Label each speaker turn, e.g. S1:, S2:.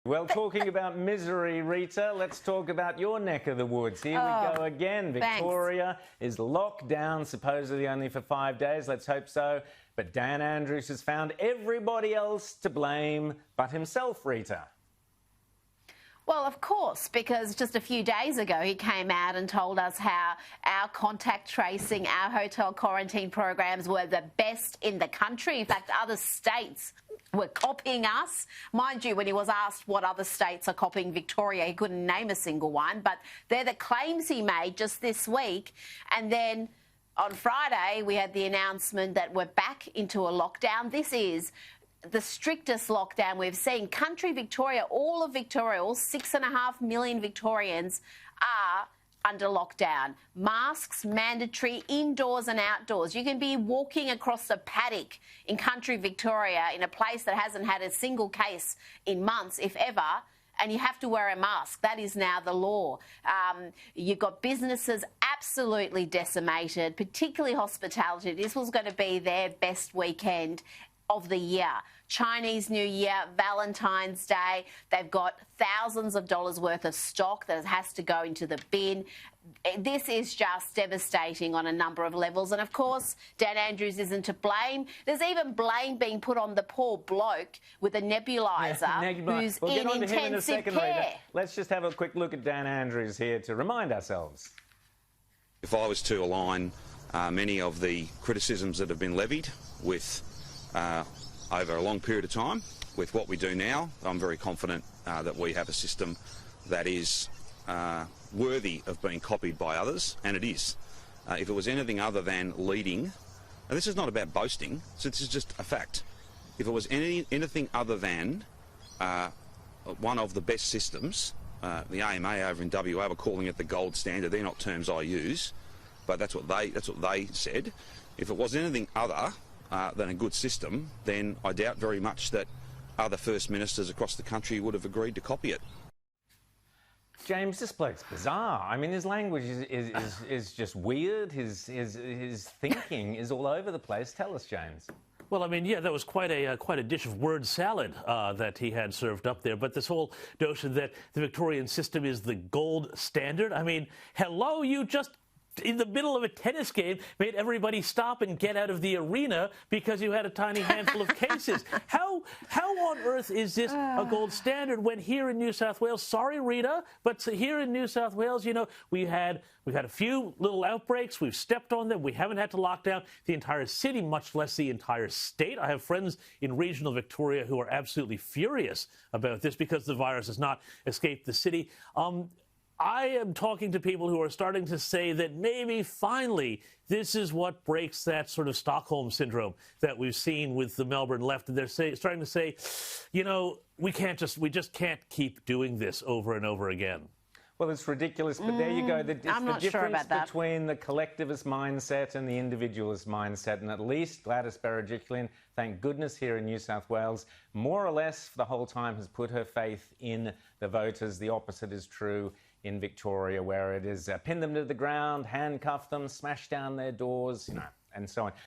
S1: Well, talking about misery, Rita, let's talk about your neck of the woods. Here we go again. Victoria is locked down, supposedly only for 5 days. Let's hope so. But Dan Andrews has found everybody else to blame but himself, Rita.
S2: Well, of course, because just a few days ago he came out and told us how our contact tracing, our hotel quarantine programs were the best in the country. In fact, other states were copying us. Mind you, when he was asked what other states are copying Victoria, he couldn't name a single one, but they're the claims he made just this week. And then on Friday, we had the announcement that we're back into a lockdown. This is the strictest lockdown we've seen. Country Victoria, all of Victoria, all 6.5 million Victorians are under lockdown. Masks mandatory indoors and outdoors. You can be walking across a paddock in country Victoria in a place that hasn't had a single case in months, if ever, and you have to wear a mask. That is now the law. You've got businesses absolutely decimated, particularly hospitality. This was going to be their best weekend of the year. Chinese New Year, Valentine's Day, they've got thousands of dollars worth of stock that has to go into the bin. This is just devastating on a number of levels. And of course, Dan Andrews isn't to blame. There's even blame being put on the poor bloke with a nebulizer who's in intensive care.
S1: Let's just have a quick look at Dan Andrews here to remind ourselves.
S3: If I was to align many of the criticisms that have been levied with over a long period of time with what we do now, I'm very confident that we have a system that is worthy of being copied by others, and it is. If it was anything other than leading, and this is not about boasting, so this is just a fact. If it was anything other than one of the best systems, the AMA over in WA were calling it the gold standard. They're not terms I use, but that's what they said. If it was anything other than a good system, then I doubt very much that other First Ministers across the country would have agreed to copy it.
S1: James, this bloke's bizarre. I mean, his language is just weird. His thinking is all over the place. Tell us, James.
S4: Well, I mean, yeah, that was quite a dish of word salad that he had served up there. But this whole notion that the Victorian system is the gold standard, I mean, hello, you just in the middle of a tennis game made everybody stop and get out of the arena because you had a tiny handful of cases. How on earth is this a gold standard when here in New South Wales, sorry Rita, but here in New South Wales, you know, we've had a few little outbreaks, we've stepped on them, we haven't had to lock down the entire city, much less the entire state. I have friends in regional Victoria who are absolutely furious about this because the virus has not escaped the city. I am talking to people who are starting to say that maybe finally this is what breaks that sort of Stockholm Syndrome that we've seen with the Melbourne left. And they're starting to say, you know, we just can't keep doing this over and over again.
S1: Well, it's ridiculous, but there you go. It's the difference between the collectivist mindset and the individualist mindset. And at least Gladys Berejiklian, thank goodness, here in New South Wales, more or less for the whole time has put her faith in the voters. The opposite is true in Victoria, where it is pin them to the ground, handcuff them, smash down their doors, you know, and so on.